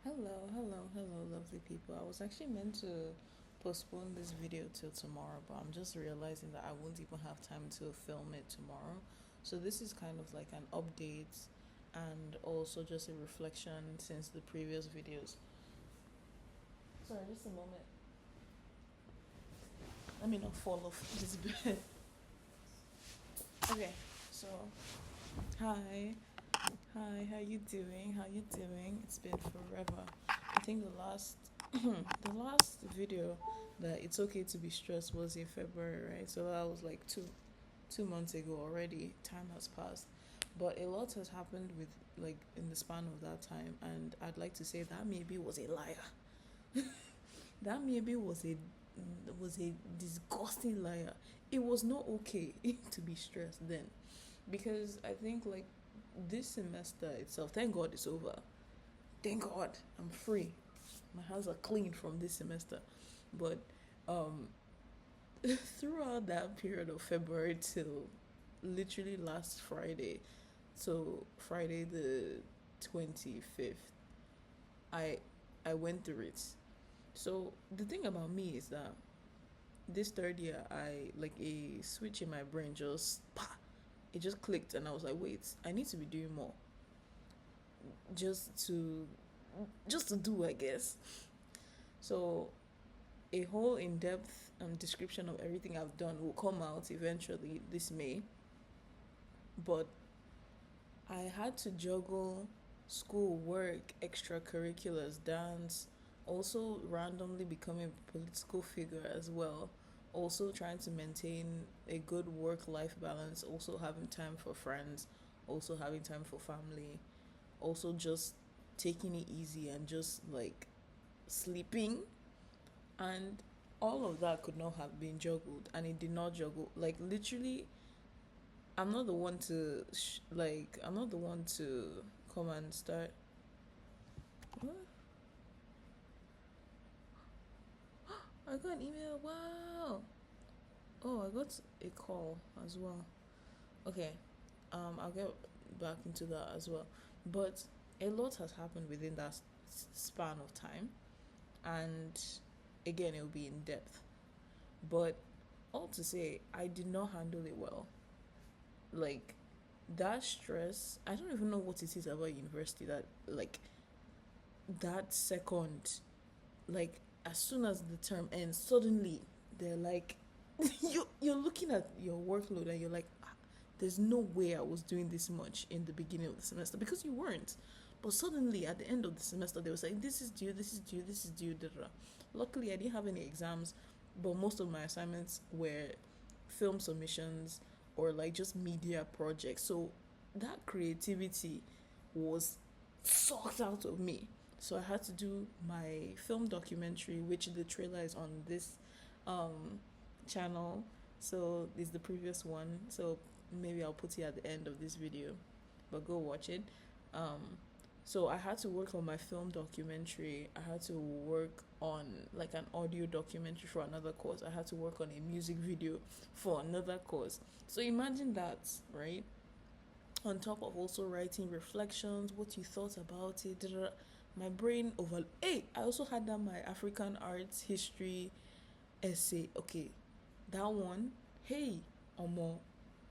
Hello, lovely people. I was actually meant to postpone this video till tomorrow, but I'm just realizing that I won't even have time to film it tomorrow. So, this is kind of like an update and also just a reflection since the previous videos. Sorry, just a moment. Let me not fall off this bed. Okay, so hi. Hi, how you doing? How you doing? It's been forever. I think the last the last video that it's okay to be stressed was in February, right? So that was like two months ago already. Time has passed. But a lot has happened with like in the span of that time, and I'd like to say that maybe was a liar. That maybe was a disgusting liar. It was not okay to be stressed then. Because I think like this semester itself, thank God it's over. Thank God I'm free. My hands are clean from this semester. But um throughout that period of February till literally last Friday, so Friday the 25th, I I went through it. So the thing about me is that this third year, I like a switch in my brain just pa, it just clicked, and I was like, wait, I need to be doing more, just to just to do, I guess. So a whole in-depth description of everything I've done will come out eventually this May, but I had to juggle school, work, extracurriculars, dance, also randomly becoming a political figure as well. Also trying to maintain a good work life balance, also having time for friends, also having time for family, also just taking it easy and just like sleeping. And all of that could not have been juggled, and it did not juggle. Like, literally, I'm not the one to I'm not the one to come and start. What? I got an email. Wow. Oh, I got a call as well. Okay. I'll get back into that as well. But a lot has happened within that span of time, and again, it will be in depth. But all to say, I did not handle it well. Like, that stress, I don't even know what it is about university that like that second, like as soon as the term ends, suddenly they're like, you're looking at your workload and you're like, "Ah, there's no way I was doing this much in the beginning of the semester," because you weren't. But suddenly at the end of the semester, they were saying, this is due, this is due, this is due. Da, da. Luckily, I didn't have any exams, but most of my assignments were film submissions or like just media projects. So that creativity was sucked out of me. So I had to do my film documentary, which the trailer is on this um, channel. So this is the previous one. So maybe I'll put it at the end of this video, but go watch it. Um, so I had to work on my film documentary. I had to work on like an audio documentary for another course. I had to work on a music video for another course. So imagine that, right? On top of also writing reflections, what you thought about it. Da, da, da. My brain over. Hey, I also had that my African arts history essay. Okay, that one. Hey, Omo,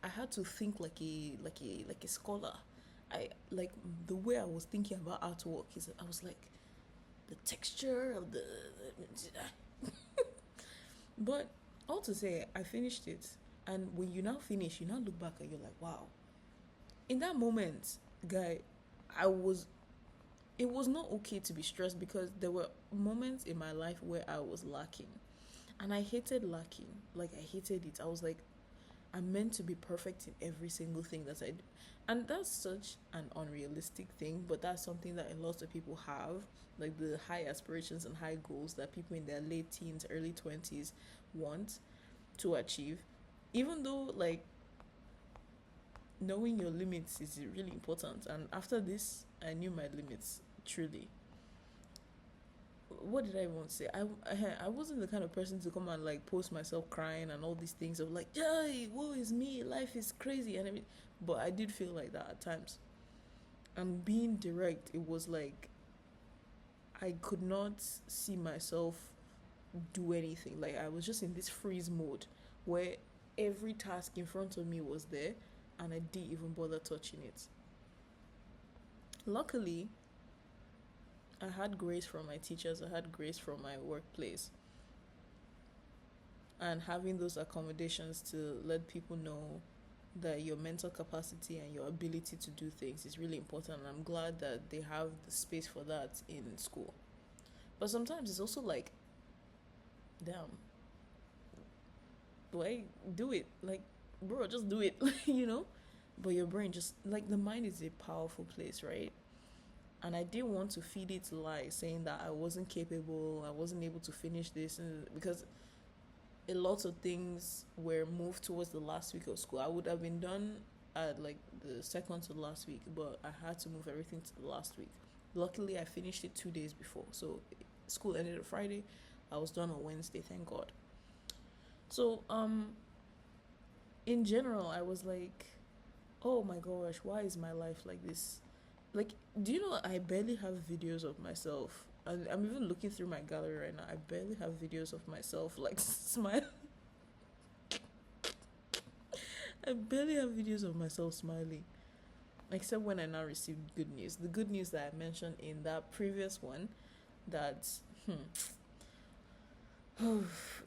I had to think like a scholar. I like the way I was thinking about artwork is I was like the texture of the but all to say I finished it, and when you now finish you now look back and you're like, wow, in that moment, guy, I was it was not okay to be stressed because there were moments in my life where I was lacking, and I hated lacking. Like, I hated it. I was like, I'm meant to be perfect in every single thing that I do. And that's such an unrealistic thing, but that's something that a lot of people have. Like the high aspirations and high goals that people in their late teens, early 20s want to achieve. Even though, like, knowing your limits is really important. And after this, I knew my limits, truly. What did I even say? I wasn't the kind of person to come and like post myself crying and all these things of like, "Yay, woe is me, life is crazy," and everything. But I did feel like that at times. And being direct, it was like I could not see myself do anything. Like I was just in this freeze mode where every task in front of me was there and I didn't even bother touching it. Luckily, I had grace from my teachers, I had grace from my workplace. And having those accommodations to let people know that your mental capacity and your ability to do things is really important. And I'm glad that they have the space for that in school. But sometimes it's also like, damn, do I do it? Like, bro, just do it, you know? But your brain just, like, the mind is a powerful place, right? And I didn't want to feed it lies saying that I wasn't capable, I wasn't able to finish this, and because a lot of things were moved towards the last week of school. I would have been done at like the second to the last week, but I had to move everything to the last week. Luckily, I finished it 2 days before, so school ended on Friday. I was done on Wednesday, thank God. So, in general, I was like, oh my gosh, why is my life like this? Like, do you know I barely have videos of myself? And I'm even looking through my gallery right now. I barely have videos of myself like smile. I barely have videos of myself smiling. Except when I now received good news. The good news that I mentioned in that previous one that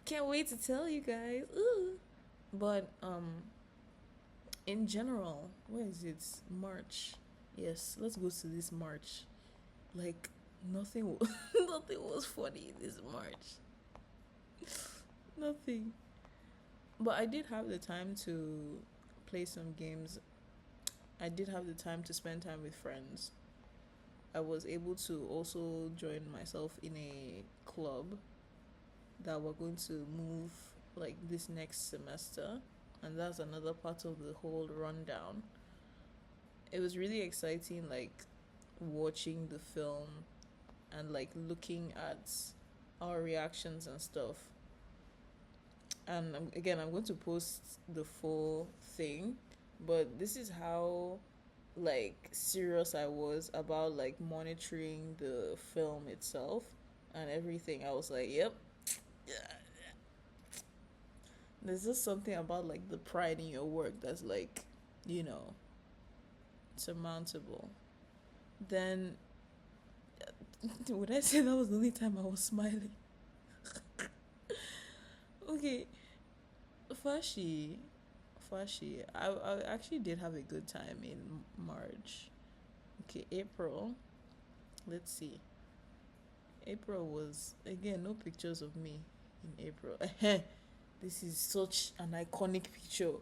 can't wait to tell you guys. Ooh. But in general, where is it? March. Yes, let's go to this March. Like nothing nothing was funny this March. Nothing. But I did have the time to play some games. I did have the time to spend time with friends. I was able to also join myself in a club that we're going to move like this next semester, and that's another part of the whole rundown. It was really exciting, like watching the film and like looking at our reactions and stuff. And again, I'm going to post the full thing, but this is how like serious I was about like monitoring the film itself and everything. I was like, yep. There's just something about like the pride in your work that's like, you know, surmountable. Then would I say that was the only time I was smiling? Okay, Fashi, I actually did have a good time in March. Okay, April. Let's see. April was again no pictures of me in April. This is such an iconic picture.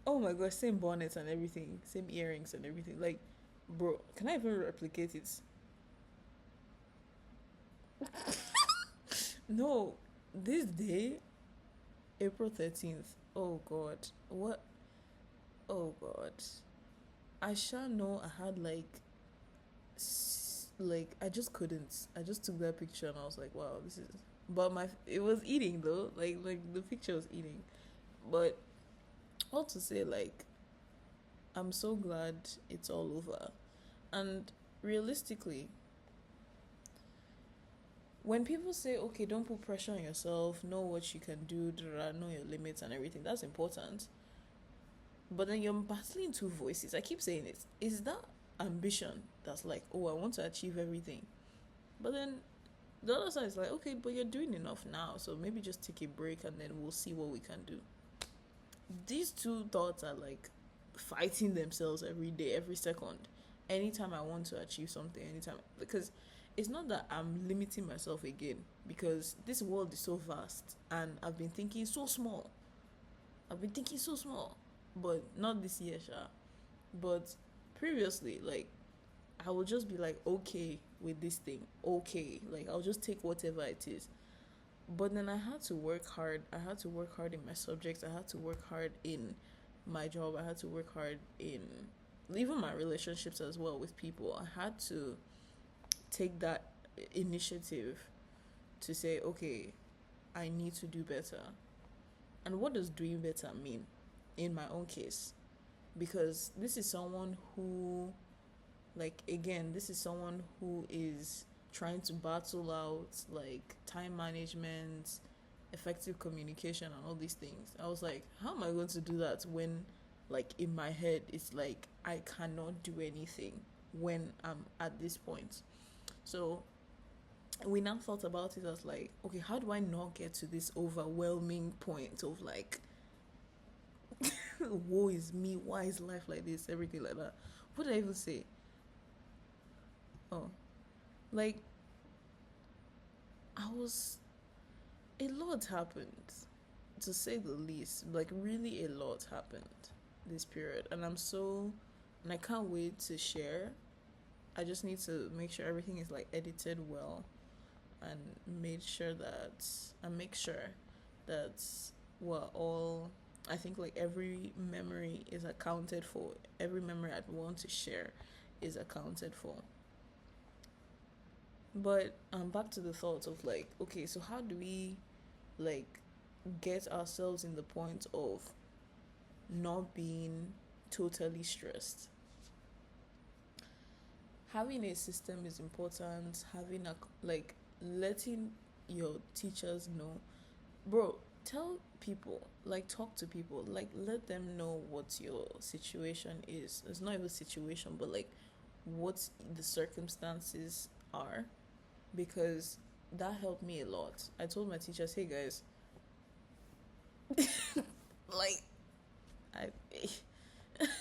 Oh my gosh, same bonnet and everything, same earrings and everything. Like, bro, can I even replicate it? No, this day, April 13th. Oh god, what? Oh god, I sure know I had like I just couldn't. I just took that picture and I was like, wow, this is. But my it was eating though. Like the picture was eating, but all to say like I'm so glad it's all over. And realistically, when people say, okay, don't put pressure on yourself, know what you can do, know your limits and everything, that's important. But then you're battling two voices. I keep saying it. Is that ambition that's like, oh, I want to achieve everything? But then the other side is like, okay, but you're doing enough now, so maybe just take a break and then we'll see what we can do. These two thoughts are like fighting themselves every day, every second. Anytime I want to achieve something, anytime, because it's not that I'm limiting myself again, because this world is so vast and I've been thinking so small. But not this year, Sha. But previously, like, I would just be like, okay with this thing, okay. Like, I'll just take whatever it is. But then I had to work hard. I had to work hard in my subjects. I had to work hard in my job. I had to work hard in even my relationships as well with people. I had to take that initiative to say, okay, I need to do better. And what does doing better mean in my own case? Because this is someone who, like, again, this is someone who is trying to battle out like time management, effective communication, and all these things. I was like, how am I going to do that when, like, in my head, it's like I cannot do anything when I'm at this point? So we now thought about it as like, okay, how do I not get to this overwhelming point of like, woe is me, why is life like this, everything like that? What did I even say? Oh, like, I was, a lot happened, to say the least. Like, really, a lot happened this period, and I can't wait to share. I just need to make sure everything is like edited well, and make sure that we're all. I think like every memory is accounted for. Every memory I'd want to share is accounted for. But back to the thoughts of like, okay, so how do we like get ourselves in the point of not being totally stressed? Having a system is important. Having a like letting your teachers know, bro. Tell people, like, talk to people, like, let them know what your situation is. It's not even a situation, but like what the circumstances are, because that helped me a lot. I told my teachers, hey guys, like, I,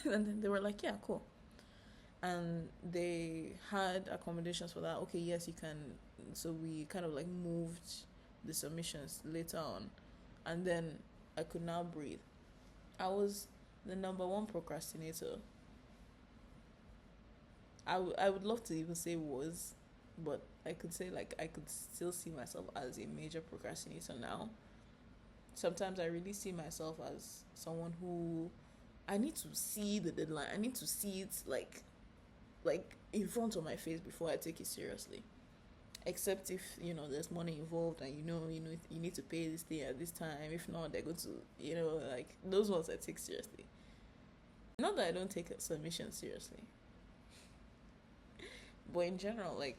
and then they were like, yeah, cool. And they had accommodations for that. Okay, yes, you can. So we kind of like moved the submissions later on, and then I could now breathe. I was the number one procrastinator. I would love to even say was, but I could say like I could still see myself as a major procrastinator now. Sometimes I really see myself as someone who, I need to see the deadline. I need to see it like in front of my face before I take it seriously. Except if there's money involved, and you need to pay this thing at this time. If not, they're going to like those ones I take seriously. Not that I don't take submission seriously, but in general, like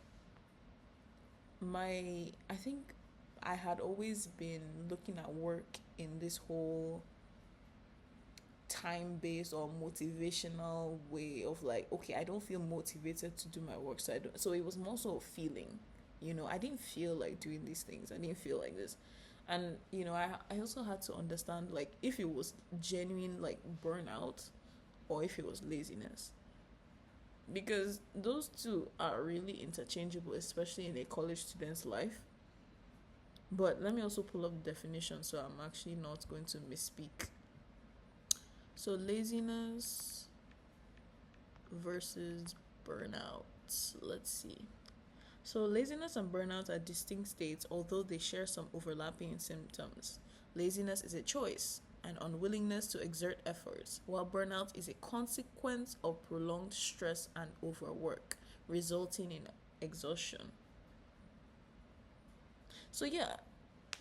I think I had always been looking at work in this whole time based or motivational way of like, okay, I don't feel motivated to do my work, so I don't. So it was more so a feeling, I didn't feel like doing these things. I didn't feel like this, and I also had to understand like if it was genuine like burnout or if it was laziness, because those two are really interchangeable, especially in a college student's life. But let me also pull up the definition so I'm actually not going to misspeak. So laziness versus burnout. Let's see. So laziness and burnout are distinct states, although they share some overlapping symptoms. Laziness is a choice, an unwillingness to exert efforts, while burnout is a consequence of prolonged stress and overwork, resulting in exhaustion. So yeah,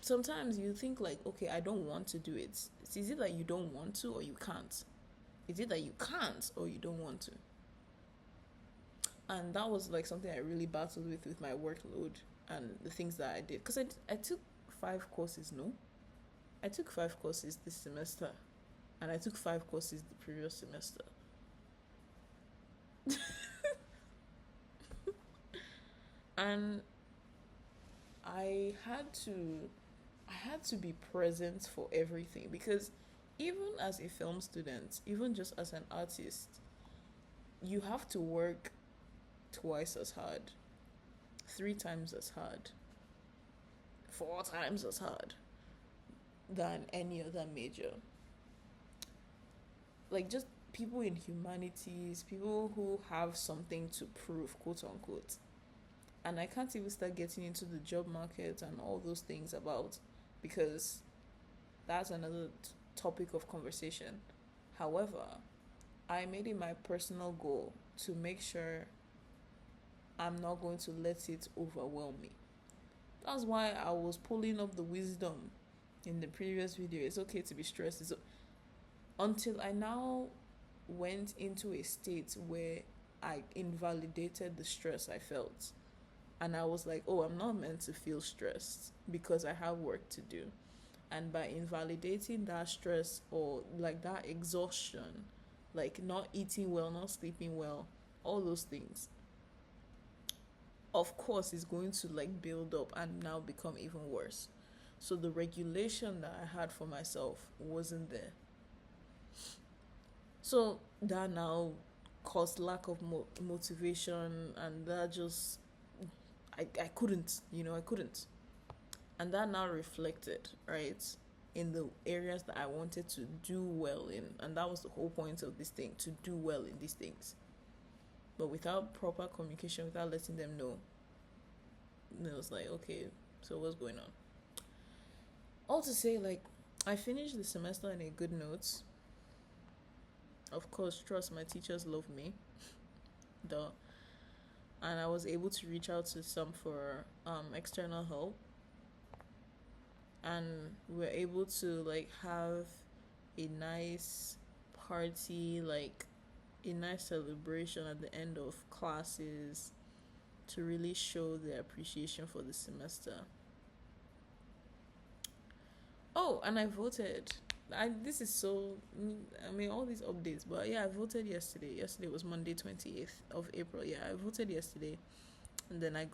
sometimes you think like, okay, I don't want to do it. Is it that you don't want to or you can't? Is it that you can't or you don't want to? And that was like something I really battled with my workload and the things that I did. Because I took 5 courses, no? I took 5 courses this semester. And I took 5 courses the previous semester. And I had to be present for everything, because even as a film student, even just as an artist, you have to work twice as hard, 3 times as hard, 4 times as hard than any other major. Like, just people in humanities, people who have something to prove, quote unquote. And I can't even start getting into the job market and all those things about, because that's another topic of conversation. However, I made it my personal goal to make sure I'm not going to let it overwhelm me. That's why I was pulling up the wisdom in the previous video. It's okay to be stressed. Until I now went into a state where I invalidated the stress I felt. And I was like, oh, I'm not meant to feel stressed because I have work to do. And by invalidating that stress or like that exhaustion, like not eating well, not sleeping well, all those things, of course, is going to like build up and now become even worse. So the regulation that I had for myself wasn't there. So that now caused lack of motivation, and that just I couldn't, I couldn't. And that now reflected, right, in the areas that I wanted to do well in. And that was the whole point of this thing, to do well in these things. But without proper communication, without letting them know, it was like, okay, so what's going on? All to say, like, I finished the semester in a good note. Of course, trust, my teachers love me. Duh. And I was able to reach out to some for external help, and we're able to like have a nice party, like a nice celebration at the end of classes to really show the appreciation for the semester. Oh, and I voted. This is so, I mean, all these updates, but yeah, I voted yesterday. Yesterday was Monday 28th of April. Yeah, I voted yesterday, and then a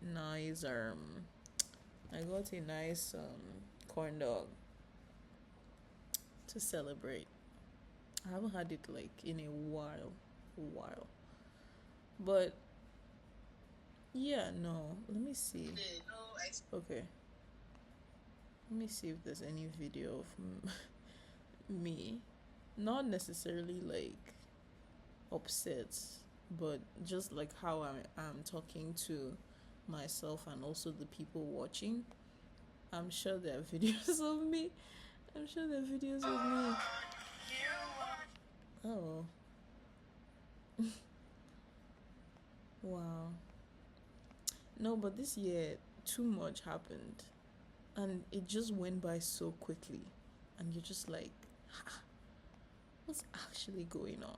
nice I got a nice corn dog to celebrate. I haven't had it like in a while. But yeah, no. Let me see. Okay. Let me see if there's any video of me. Not necessarily like upset, but just like how I am talking to myself and also the people watching. I'm sure there are videos of me. I'm sure there are videos of me. Oh. Wow. No, but this year too much happened, and it just went by so quickly, and you're just like, what's actually going on?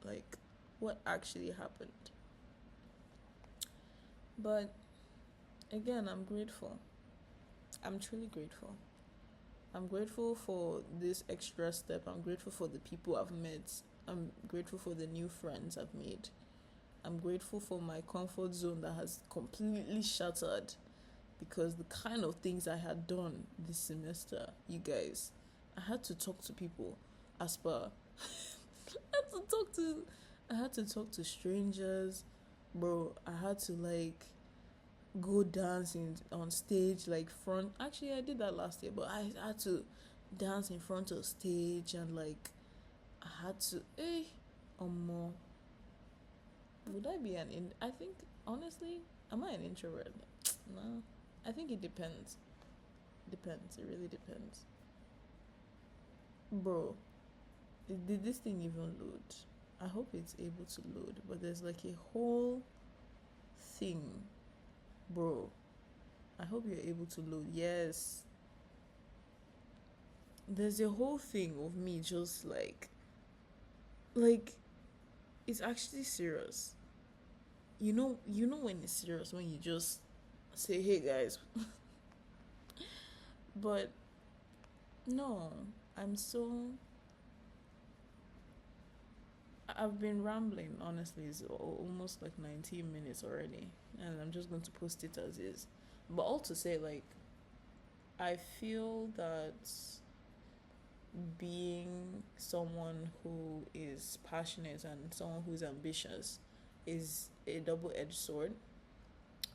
Like, what actually happened? But again, I'm grateful. I'm truly grateful. I'm grateful for this extra step. I'm grateful for the people I've met. I'm grateful for the new friends I've made. I'm grateful for my comfort zone that has completely shattered, because the kind of things I had done this semester, you guys, I had to talk to people as per I had to talk to strangers, bro. I had to like go dancing on stage, like front. Actually, I did that last year, but I had to dance in front of stage, and like I had to. More. Would I be I think honestly, am I an introvert? No, I think it depends. Depends. It really depends, bro. Did this thing even load? I hope it's able to load, but there's like a whole thing, bro. I hope you're able to load. Yes. There's a whole thing of me just like it's actually serious. You know when it's serious, when you just say, "Hey guys." But no, I'm so I've been rambling, honestly. It's almost like 19 minutes already, and I'm just going to post it as is. But all to say, like, I feel that being someone who is passionate and someone who's ambitious is a double-edged sword,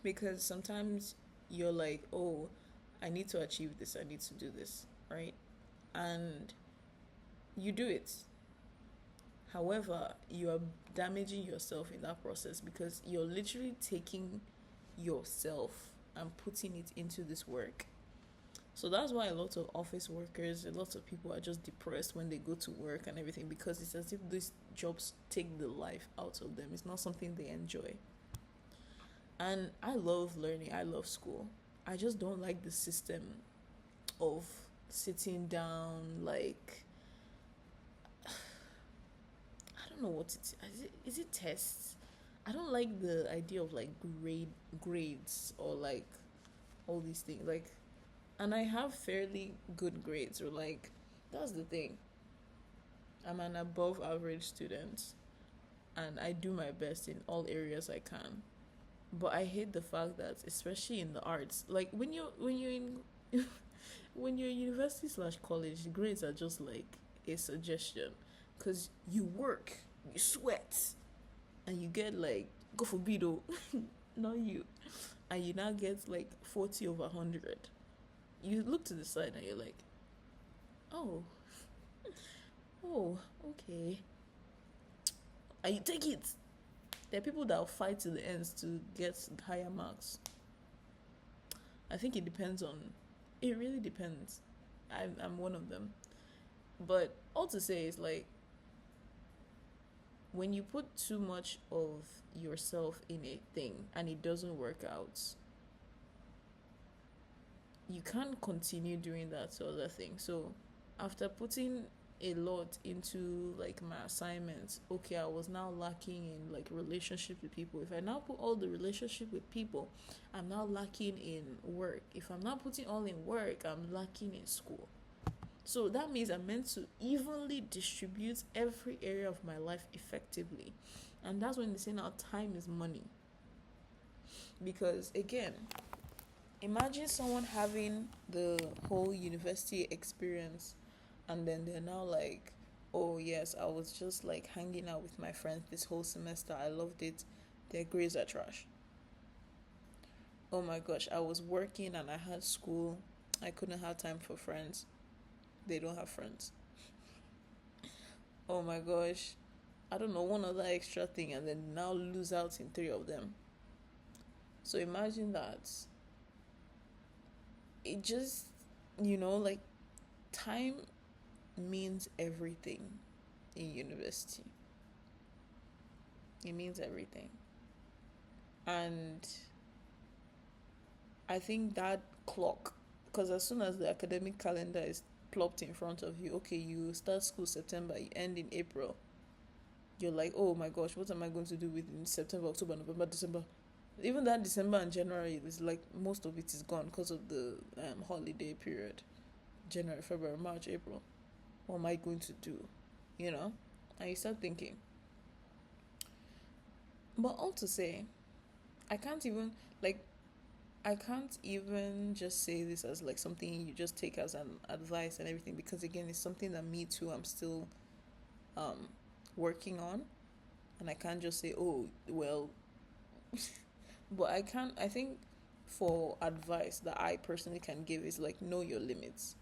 because sometimes you're like, oh, I need to achieve this, I need to do this, right? And you do it. However, you are damaging yourself in that process, because you're literally taking yourself and putting it into this work. So that's why a lot of office workers, a lot of people are just depressed when they go to work and everything, because it's as if these jobs take the life out of them. It's not something they enjoy. And I love learning, I love school. I just don't like the system of sitting down, like, I don't know what it is. Is it tests? I don't like the idea of like grades or like all these things. Like, and I have fairly good grades, or like that's the thing. I'm an above average student, and I do my best in all areas I can. But I hate the fact that, especially in the arts, like when you're in when you're in university slash college, grades are just like a suggestion, because you work, you sweat, and you get like, go for bido, not you, and you now get like 40 over 100. You look to the side and you're like, oh, oh, okay, and you take it. There are people that will fight to the ends to get higher marks. I think it depends on. It really depends. I'm one of them. But all to say is like, when you put too much of yourself in a thing and it doesn't work out, you can't continue doing that other thing. So after putting a lot into like my assignments, okay, I was now lacking in like relationship with people. If I now put all the relationship with people, I'm now lacking in work. If I'm not putting all in work, I'm lacking in school. So that means I'm meant to evenly distribute every area of my life effectively. And that's when they say now time is money. Because again, imagine someone having the whole university experience, and then they're now like, oh yes, I was just like hanging out with my friends this whole semester, I loved it, their grades are trash. Oh my gosh, I was working and I had school, I couldn't have time for friends, they don't have friends. Oh my gosh, I don't know, one other extra thing, and then now lose out in three of them. So imagine that. It just, like, time means everything in university. It means everything. And I think that clock, because as soon as the academic calendar is plopped in front of you, okay, you start school September, you end in April, you're like, oh my gosh, what am I going to do within September, October, November, December? Even that December and January is like, most of it is gone because of the holiday period. January, February, March, April. What am I going to do? And you start thinking. But all to say, I can't even, like, I can't even just say this as like something you just take as an advice and everything, because again, it's something that me too, I'm still um working on, and I can't just say, oh well. But I think for advice that I personally can give is like, know your limits.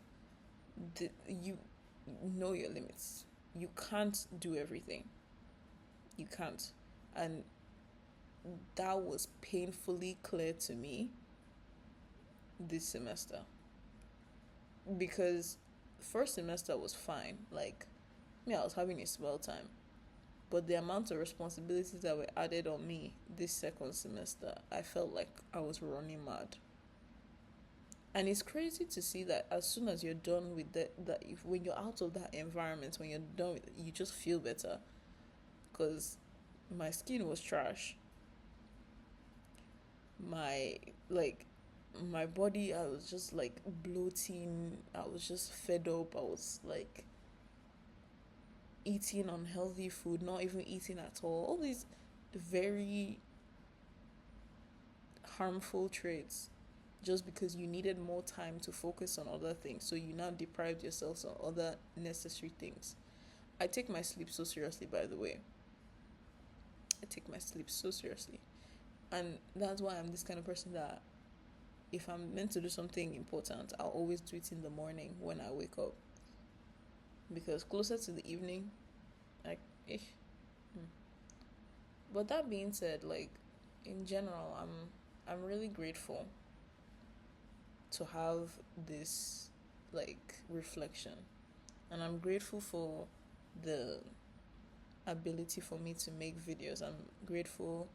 You know your limits. You can't do everything. You can't. And that was painfully clear to me this semester, because first semester was fine. Like, I was having a swell time, but the amount of responsibilities that were added on me this second semester, I felt like I was running mad. And it's crazy to see that as soon as you're done with that if, when you're out of that environment, when you're done with it, you just feel better. Because my skin was trash. My, like, my body, I was just like bloating. I was just fed up. I was like eating unhealthy food, not even eating at all these very harmful traits, just because you needed more time to focus on other things, so you now deprived yourself of other necessary things. I take my sleep so seriously, by the way. I take my sleep so seriously, and that's why I'm this kind of person that if I'm meant to do something important, I'll always do it in the morning when I wake up, because closer to the evening, like, eh. But that being said, like, in general, I'm really grateful to have this like reflection, and I'm grateful for the ability for me to make videos. I'm grateful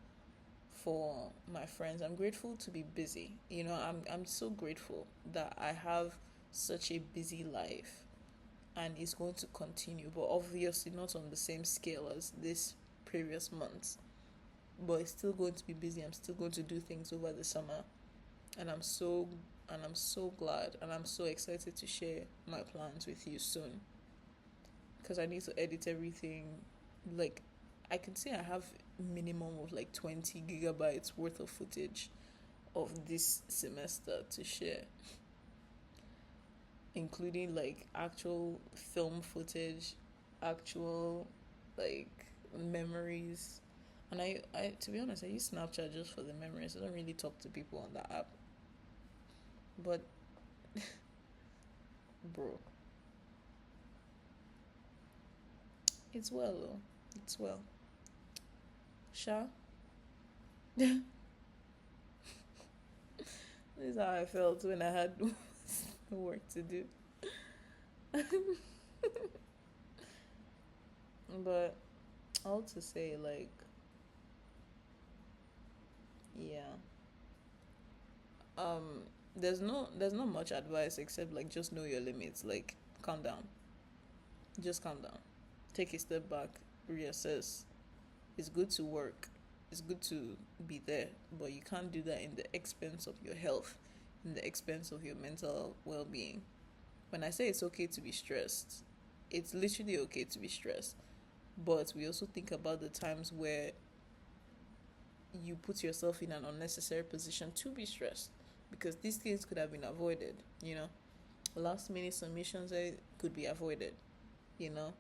for my friends. I'm grateful to be busy. I'm so grateful that I have such a busy life, and it's going to continue, but obviously not on the same scale as this previous month, but it's still going to be busy. I'm still going to do things over the summer, and I'm so glad, and I'm so excited to share my plans with you soon, because I need to edit everything. Like, I can say I have minimum of like 20 gigabytes worth of footage of this semester to share, including like actual film footage, actual like memories. And I to be honest, I use Snapchat just for the memories. I don't really talk to people on that app. But bro, it's well though. It's well. Sha. This is how I felt when I had work to do. But all to say, like, yeah. Um, there's not much advice except like just know your limits. Like, calm down. Just calm down. Take a step back, reassess. It's good to work. It's good to be there, but you can't do that in the expense of your health, in the expense of your mental well-being. When I say it's okay to be stressed, it's literally okay to be stressed. But we also think about the times where you put yourself in an unnecessary position to be stressed, because these things could have been avoided, you know. Last minute submissions could be avoided, you know.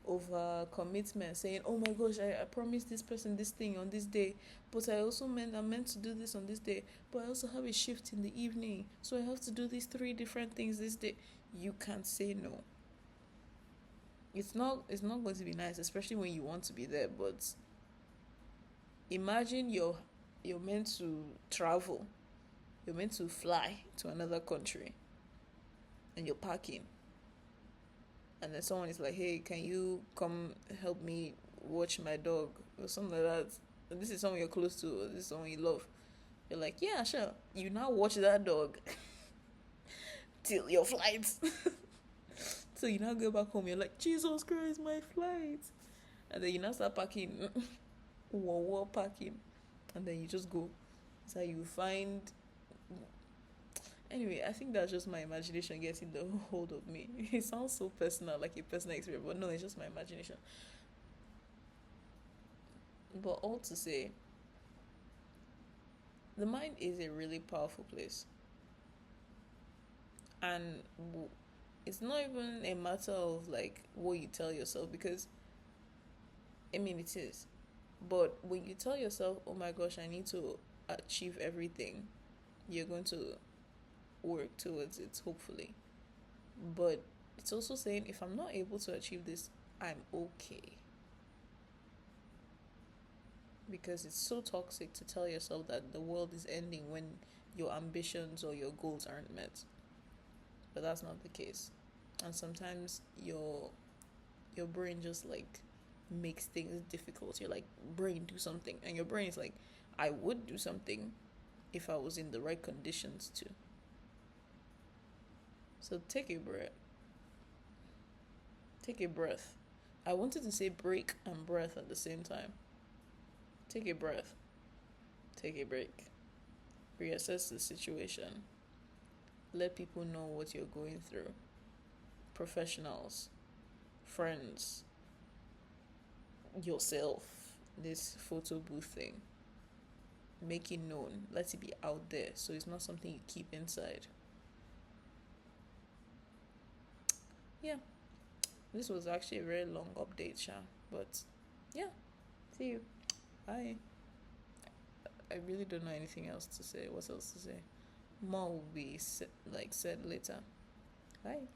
Over commitment, saying, oh my gosh, I promised this person this thing on this day, but I'm meant to do this on this day, but I also have a shift in the evening, so I have to do these three different things this day. You can't say no. It's not going to be nice, especially when you want to be there. But imagine you're meant to travel, you're meant to fly to another country, and you're packing, and then someone is like, hey, can you come help me watch my dog or something like that, and this is someone you're close to, or this is someone you love. You're like, yeah, sure. You now watch that dog till your flight. So you now go back home, you're like, Jesus Christ, my flight. And then you now start packing. War packing. And then you just go. So you find. Anyway, I think that's just my imagination getting the hold of me. It sounds so personal, like a personal experience, but no, it's just my imagination. But all to say, the mind is a really powerful place. And it's not even a matter of like what you tell yourself, because I mean it is. But when you tell yourself, oh my gosh, I need to achieve everything, you're going to work towards it, hopefully. But it's also saying, if I'm not able to achieve this, I'm okay. Because it's so toxic to tell yourself that the world is ending when your ambitions or your goals aren't met. But that's not the case. And sometimes your brain just like makes things difficult. You're like, brain, do something. And your brain is like, I would do something if I was in the right conditions to. So take a breath. Take a breath. I wanted to say break and breath at the same time. Take a breath. Take a break. Reassess the situation. Let people know what you're going through. Professionals, friends, yourself, this photo booth thing. Make it known. Let it be out there, so it's not something you keep inside. Yeah, this was actually a very long update, Sha. But yeah, see you. Bye. I really don't know anything else to say. What else to say? More will be said later. Bye.